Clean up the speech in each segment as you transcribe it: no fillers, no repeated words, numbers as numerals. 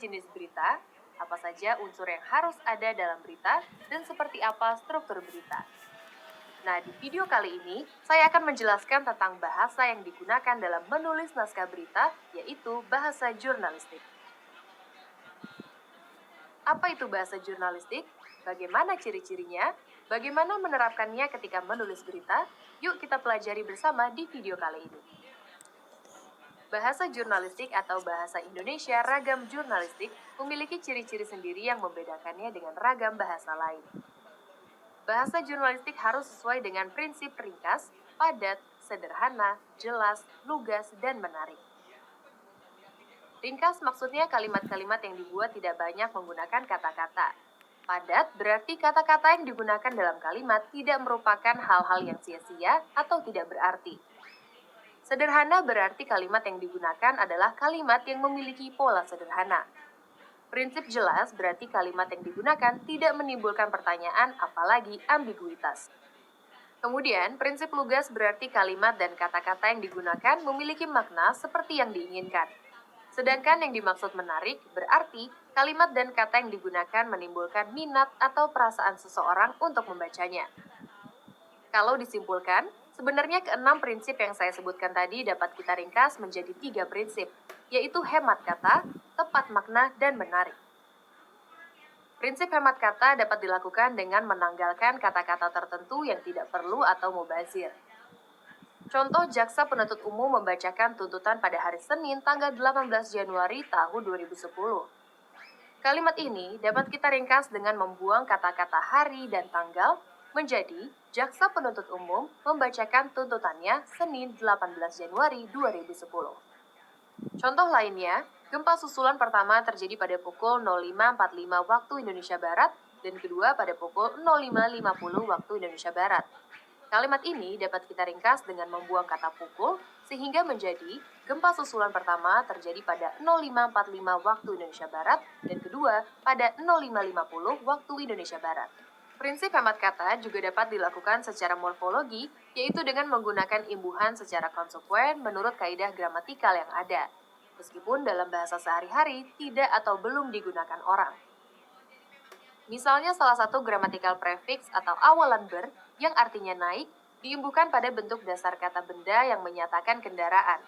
jenis berita, apa saja unsur yang harus ada dalam berita, dan seperti apa struktur berita. Nah, di video kali ini, saya akan menjelaskan tentang bahasa yang digunakan dalam menulis naskah berita, yaitu bahasa jurnalistik. Apa itu bahasa jurnalistik? Bagaimana ciri-cirinya? Bagaimana menerapkannya ketika menulis berita? Yuk kita pelajari bersama di video kali ini. Bahasa jurnalistik atau bahasa Indonesia ragam jurnalistik memiliki ciri-ciri sendiri yang membedakannya dengan ragam bahasa lain. Bahasa jurnalistik harus sesuai dengan prinsip ringkas, padat, sederhana, jelas, lugas, dan menarik. Ringkas maksudnya kalimat-kalimat yang dibuat tidak banyak menggunakan kata-kata. Padat berarti kata-kata yang digunakan dalam kalimat tidak merupakan hal-hal yang sia-sia atau tidak berarti. Sederhana berarti kalimat yang digunakan adalah kalimat yang memiliki pola sederhana. Prinsip jelas berarti kalimat yang digunakan tidak menimbulkan pertanyaan apalagi ambiguitas. Kemudian, prinsip lugas berarti kalimat dan kata-kata yang digunakan memiliki makna seperti yang diinginkan. Sedangkan yang dimaksud menarik berarti kalimat dan kata yang digunakan menimbulkan minat atau perasaan seseorang untuk membacanya. Kalau disimpulkan, sebenarnya keenam prinsip yang saya sebutkan tadi dapat kita ringkas menjadi 3 prinsip, yaitu hemat kata, tepat makna, dan menarik. Prinsip hemat kata dapat dilakukan dengan menanggalkan kata-kata tertentu yang tidak perlu atau mubazir. Contoh, jaksa penuntut umum membacakan tuntutan pada hari Senin tanggal 18 Januari tahun 2010. Kalimat ini dapat kita ringkas dengan membuang kata-kata hari dan tanggal menjadi jaksa penuntut umum membacakan tuntutannya Senin 18 Januari 2010. Contoh lainnya, gempa susulan pertama terjadi pada pukul 05.45 waktu Indonesia Barat dan kedua pada pukul 05.50 waktu Indonesia Barat. Kalimat ini dapat kita ringkas dengan membuang kata pukul sehingga menjadi gempa susulan pertama terjadi pada 05.45 waktu Indonesia Barat dan kedua pada 05.50 waktu Indonesia Barat. Prinsip hemat kata juga dapat dilakukan secara morfologi, yaitu dengan menggunakan imbuhan secara konsekuen menurut kaidah gramatikal yang ada, meskipun dalam bahasa sehari-hari tidak atau belum digunakan orang. Misalnya salah satu gramatikal prefix atau awalan ber yang artinya naik diimbuhkan pada bentuk dasar kata benda yang menyatakan kendaraan.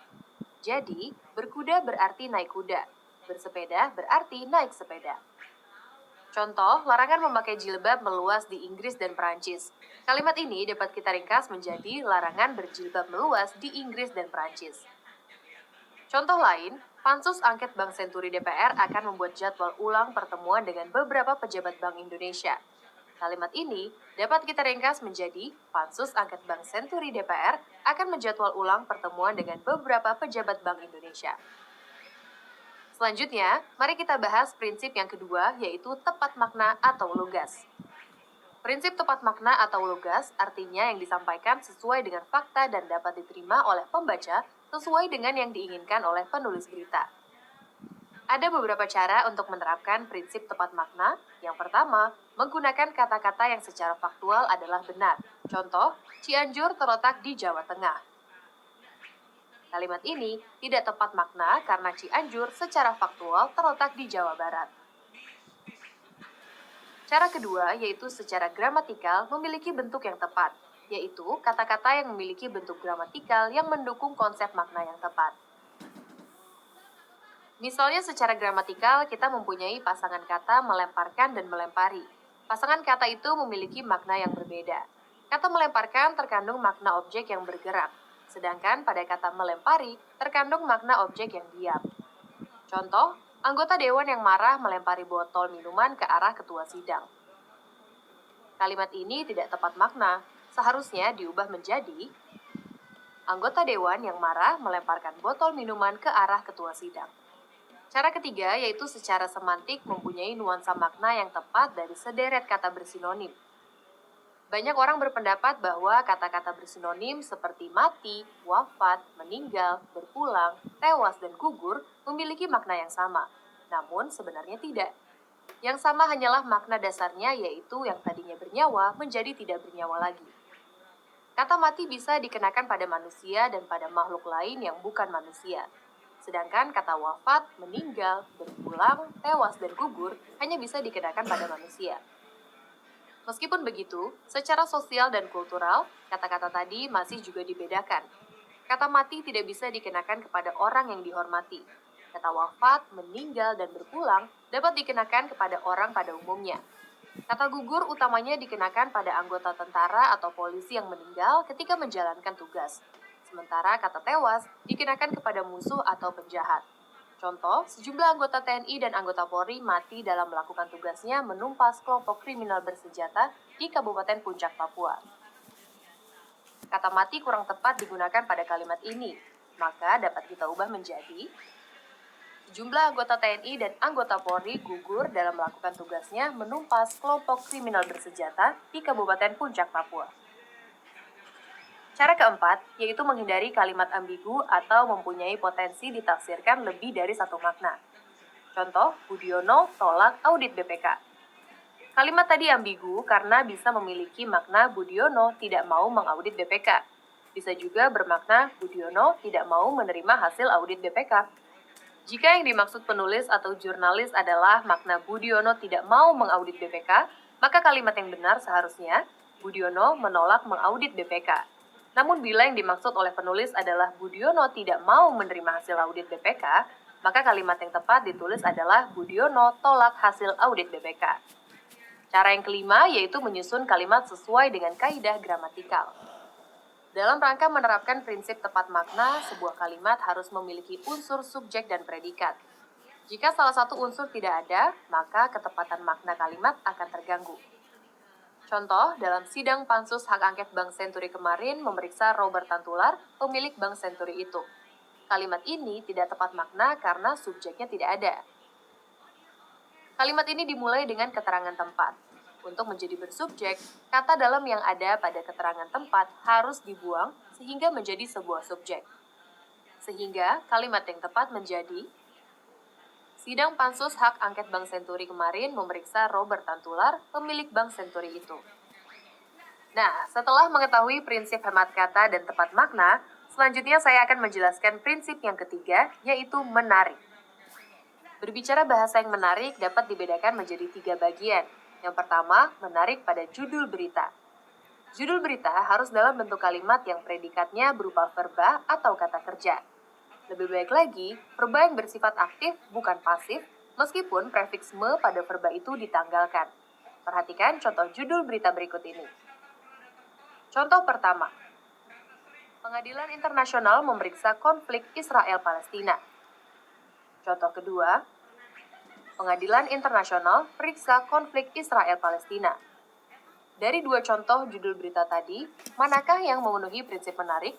Jadi, berkuda berarti naik kuda, bersepeda berarti naik sepeda. Contoh, larangan memakai jilbab meluas di Inggris dan Perancis. Kalimat ini dapat kita ringkas menjadi larangan berjilbab meluas di Inggris dan Perancis. Contoh lain, Pansus Angket Bank Senturi DPR akan membuat jadwal ulang pertemuan dengan beberapa pejabat Bank Indonesia. Kalimat ini dapat kita ringkas menjadi Pansus Angket Bank Senturi DPR akan menjadwal ulang pertemuan dengan beberapa pejabat Bank Indonesia. Selanjutnya, mari kita bahas prinsip yang kedua, yaitu tepat makna atau lugas. Prinsip tepat makna atau lugas artinya yang disampaikan sesuai dengan fakta dan dapat diterima oleh pembaca sesuai dengan yang diinginkan oleh penulis berita. Ada beberapa cara untuk menerapkan prinsip tepat makna. Yang pertama, menggunakan kata-kata yang secara faktual adalah benar. Contoh, Cianjur terletak di Jawa Tengah. Kalimat ini tidak tepat makna karena Cianjur secara faktual terletak di Jawa Barat. Cara kedua yaitu secara gramatikal memiliki bentuk yang tepat, yaitu kata-kata yang memiliki bentuk gramatikal yang mendukung konsep makna yang tepat. Misalnya secara gramatikal kita mempunyai pasangan kata melemparkan dan melempari. Pasangan kata itu memiliki makna yang berbeda. Kata melemparkan terkandung makna objek yang bergerak, sedangkan pada kata melempari terkandung makna objek yang diam. Contoh, anggota dewan yang marah melempari botol minuman ke arah ketua sidang. Kalimat ini tidak tepat makna, seharusnya diubah menjadi anggota dewan yang marah melemparkan botol minuman ke arah ketua sidang. Cara ketiga yaitu secara semantik mempunyai nuansa makna yang tepat dari sederet kata bersinonim. Banyak orang berpendapat bahwa kata-kata bersinonim seperti mati, wafat, meninggal, berpulang, tewas, dan gugur memiliki makna yang sama. Namun sebenarnya tidak. Yang sama hanyalah makna dasarnya yaitu yang tadinya bernyawa menjadi tidak bernyawa lagi. Kata mati bisa dikenakan pada manusia dan pada makhluk lain yang bukan manusia. Sedangkan kata wafat, meninggal, berpulang, tewas, dan gugur hanya bisa dikenakan pada manusia. Meskipun begitu, secara sosial dan kultural, kata-kata tadi masih juga dibedakan. Kata mati tidak bisa dikenakan kepada orang yang dihormati. Kata wafat, meninggal, dan berpulang dapat dikenakan kepada orang pada umumnya. Kata gugur utamanya dikenakan pada anggota tentara atau polisi yang meninggal ketika menjalankan tugas. Sementara kata tewas dikenakan kepada musuh atau penjahat. Contoh, sejumlah anggota TNI dan anggota Polri mati dalam melakukan tugasnya menumpas kelompok kriminal bersenjata di Kabupaten Puncak, Papua. Kata mati kurang tepat digunakan pada kalimat ini, maka dapat kita ubah menjadi sejumlah anggota TNI dan anggota Polri gugur dalam melakukan tugasnya menumpas kelompok kriminal bersenjata di Kabupaten Puncak, Papua. Cara keempat, yaitu menghindari kalimat ambigu atau mempunyai potensi ditafsirkan lebih dari satu makna. Contoh, Budiono tolak audit BPK. Kalimat tadi ambigu karena bisa memiliki makna Budiono tidak mau mengaudit BPK. Bisa juga bermakna Budiono tidak mau menerima hasil audit BPK. Jika yang dimaksud penulis atau jurnalis adalah makna Budiono tidak mau mengaudit BPK, maka kalimat yang benar seharusnya Budiono menolak mengaudit BPK. Namun bila yang dimaksud oleh penulis adalah Budiono tidak mau menerima hasil audit BPK, maka kalimat yang tepat ditulis adalah Budiono tolak hasil audit BPK. Cara yang kelima yaitu menyusun kalimat sesuai dengan kaidah gramatikal. Dalam rangka menerapkan prinsip tepat makna, sebuah kalimat harus memiliki unsur subjek dan predikat. Jika salah satu unsur tidak ada, maka ketepatan makna kalimat akan terganggu. Contoh, dalam sidang pansus hak angket Bank Senturi kemarin memeriksa Robert Tantular, pemilik Bank Senturi itu. Kalimat ini tidak tepat makna karena subjeknya tidak ada. Kalimat ini dimulai dengan keterangan tempat. Untuk menjadi bersubjek, kata dalam yang ada pada keterangan tempat harus dibuang sehingga menjadi sebuah subjek. Sehingga kalimat yang tepat menjadi sidang pansus hak angket Bank Senturi kemarin memeriksa Robert Tantular, pemilik Bank Senturi itu. Nah, setelah mengetahui prinsip hemat kata dan tepat makna, selanjutnya saya akan menjelaskan prinsip yang ketiga, yaitu menarik. Berbicara bahasa yang menarik dapat dibedakan menjadi 3 bagian. Yang pertama, menarik pada judul berita. Judul berita harus dalam bentuk kalimat yang predikatnya berupa verba atau kata kerja. Lebih baik lagi, verba yang bersifat aktif bukan pasif, meskipun prefiks me pada verba itu ditanggalkan. Perhatikan contoh judul berita berikut ini. Contoh pertama, Pengadilan Internasional memeriksa konflik Israel-Palestina. Contoh kedua, Pengadilan Internasional periksa konflik Israel-Palestina. Dari 2 contoh judul berita tadi, manakah yang memenuhi prinsip menarik?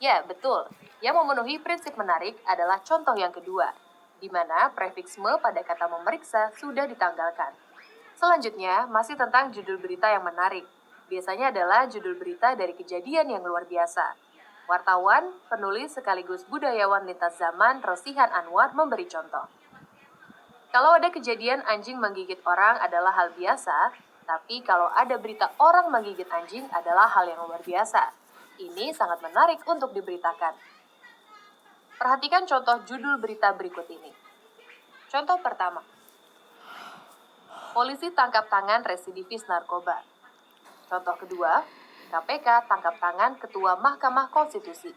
Ya, betul. Yang memenuhi prinsip menarik adalah contoh yang kedua, di mana prefiks me pada kata memeriksa sudah ditanggalkan. Selanjutnya, masih tentang judul berita yang menarik. Biasanya adalah judul berita dari kejadian yang luar biasa. Wartawan, penulis sekaligus budayawan lintas zaman Rosihan Anwar memberi contoh. Kalau ada kejadian anjing menggigit orang adalah hal biasa, tapi kalau ada berita orang menggigit anjing adalah hal yang luar biasa. Ini sangat menarik untuk diberitakan. Perhatikan contoh judul berita berikut ini. Contoh pertama, polisi tangkap tangan residivis narkoba. Contoh kedua, KPK tangkap tangan Ketua Mahkamah Konstitusi.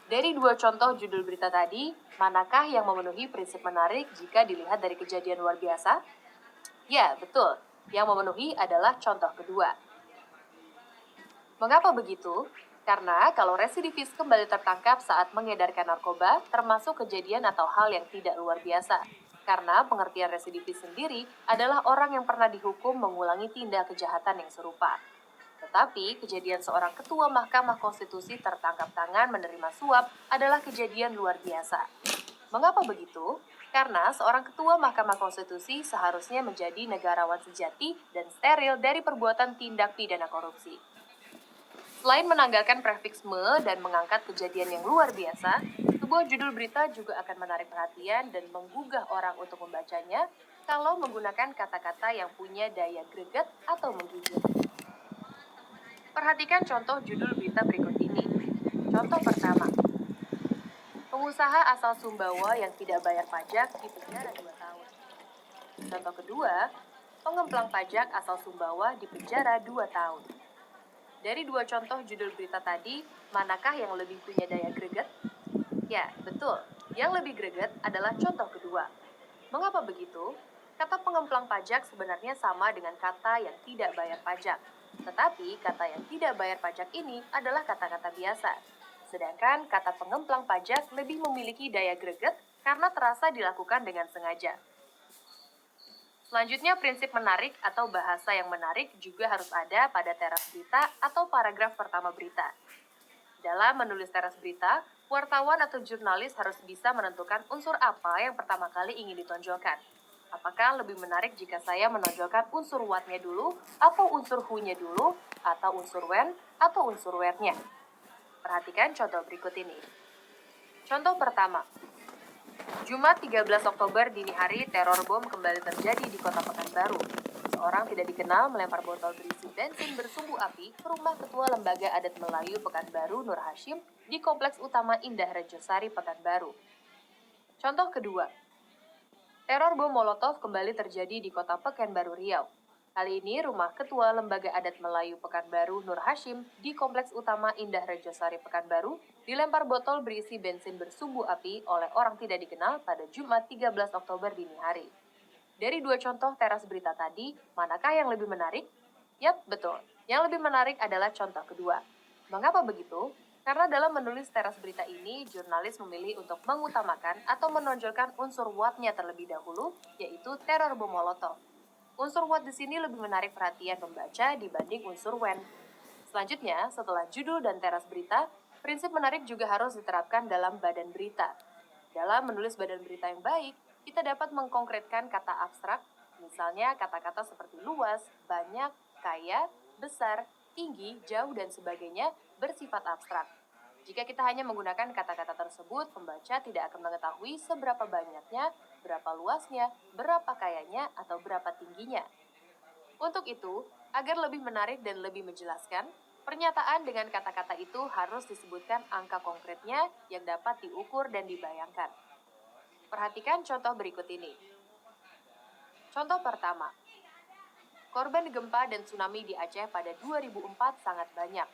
Dari 2 contoh judul berita tadi, manakah yang memenuhi prinsip menarik jika dilihat dari kejadian luar biasa? Ya, betul. Yang memenuhi adalah contoh kedua. Mengapa begitu? Karena kalau residivis kembali tertangkap saat mengedarkan narkoba, termasuk kejadian atau hal yang tidak luar biasa. Karena pengertian residivis sendiri adalah orang yang pernah dihukum mengulangi tindak kejahatan yang serupa. Tetapi, kejadian seorang ketua Mahkamah Konstitusi tertangkap tangan menerima suap adalah kejadian luar biasa. Mengapa begitu? Karena seorang ketua Mahkamah Konstitusi seharusnya menjadi negarawan sejati dan steril dari perbuatan tindak pidana korupsi. Selain menanggalkan prefiks me dan mengangkat kejadian yang luar biasa, sebuah judul berita juga akan menarik perhatian dan menggugah orang untuk membacanya kalau menggunakan kata-kata yang punya daya greget atau menggigit. Perhatikan contoh judul berita berikut ini. Contoh pertama, Pengusaha asal Sumbawa yang tidak bayar pajak dipenjara 2 tahun. Contoh kedua, pengemplang pajak asal Sumbawa dipenjara 2 tahun. Dari dua contoh judul berita tadi, manakah yang lebih punya daya greget? Ya, betul. Yang lebih greget adalah contoh kedua. Mengapa begitu? Kata pengemplang pajak sebenarnya sama dengan kata yang tidak bayar pajak. Tetapi kata yang tidak bayar pajak ini adalah kata-kata biasa. Sedangkan kata pengemplang pajak lebih memiliki daya greget karena terasa dilakukan dengan sengaja. Selanjutnya, prinsip menarik atau bahasa yang menarik juga harus ada pada teras berita atau paragraf pertama berita. Dalam menulis teras berita, wartawan atau jurnalis harus bisa menentukan unsur apa yang pertama kali ingin ditonjolkan. Apakah lebih menarik jika saya menonjolkan unsur what-nya dulu, atau unsur who-nya dulu, atau unsur when, atau unsur where-nya? Perhatikan contoh berikut ini. Contoh pertama, Jumat 13 Oktober dini hari, teror bom kembali terjadi di kota Pekanbaru. Seorang tidak dikenal melempar botol berisi bensin bersumbu api ke rumah Ketua Lembaga Adat Melayu Pekanbaru Nur Hashim di Kompleks Utama Indah Rejosari Pekanbaru. Contoh kedua, teror bom Molotov kembali terjadi di kota Pekanbaru Riau. Kali ini rumah Ketua Lembaga Adat Melayu Pekanbaru Nur Hashim di Kompleks Utama Indah Rejosari Pekanbaru dilempar botol berisi bensin bersumbu api oleh orang tidak dikenal pada Jumat 13 Oktober dini hari. Dari dua contoh teras berita tadi, manakah yang lebih menarik? Yap, betul. Yang lebih menarik adalah contoh kedua. Mengapa begitu? Karena dalam menulis teras berita ini, jurnalis memilih untuk mengutamakan atau menonjolkan unsur what-nya terlebih dahulu, yaitu teror bom Molotov. Unsur what di sini lebih menarik perhatian pembaca dibanding unsur when. Selanjutnya, setelah judul dan teras berita, prinsip menarik juga harus diterapkan dalam badan berita. Dalam menulis badan berita yang baik, kita dapat mengkonkretkan kata abstrak, misalnya kata-kata seperti luas, banyak, kaya, besar, tinggi, jauh, dan sebagainya bersifat abstrak. Jika kita hanya menggunakan kata-kata tersebut, pembaca tidak akan mengetahui seberapa banyaknya, berapa luasnya, berapa kayanya, atau berapa tingginya. Untuk itu, agar lebih menarik dan lebih menjelaskan, pernyataan dengan kata-kata itu harus disebutkan angka konkretnya yang dapat diukur dan dibayangkan. Perhatikan contoh berikut ini. Contoh pertama, korban gempa dan tsunami di Aceh pada 2004 sangat banyak.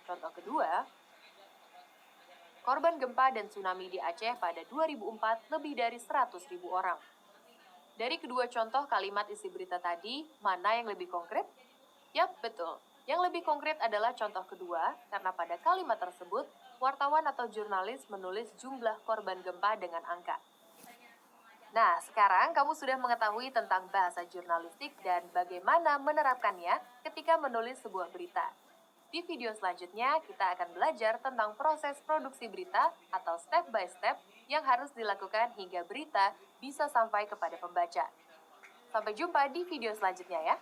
Contoh kedua, korban gempa dan tsunami di Aceh pada 2004 lebih dari 100.000 orang. Dari kedua contoh kalimat isi berita tadi, mana yang lebih konkret? Yap, betul. Yang lebih konkret adalah contoh kedua, karena pada kalimat tersebut, wartawan atau jurnalis menulis jumlah korban gempa dengan angka. Nah, sekarang kamu sudah mengetahui tentang bahasa jurnalistik dan bagaimana menerapkannya ketika menulis sebuah berita. Di video selanjutnya, kita akan belajar tentang proses produksi berita atau step by step yang harus dilakukan hingga berita bisa sampai kepada pembaca. Sampai jumpa di video selanjutnya ya.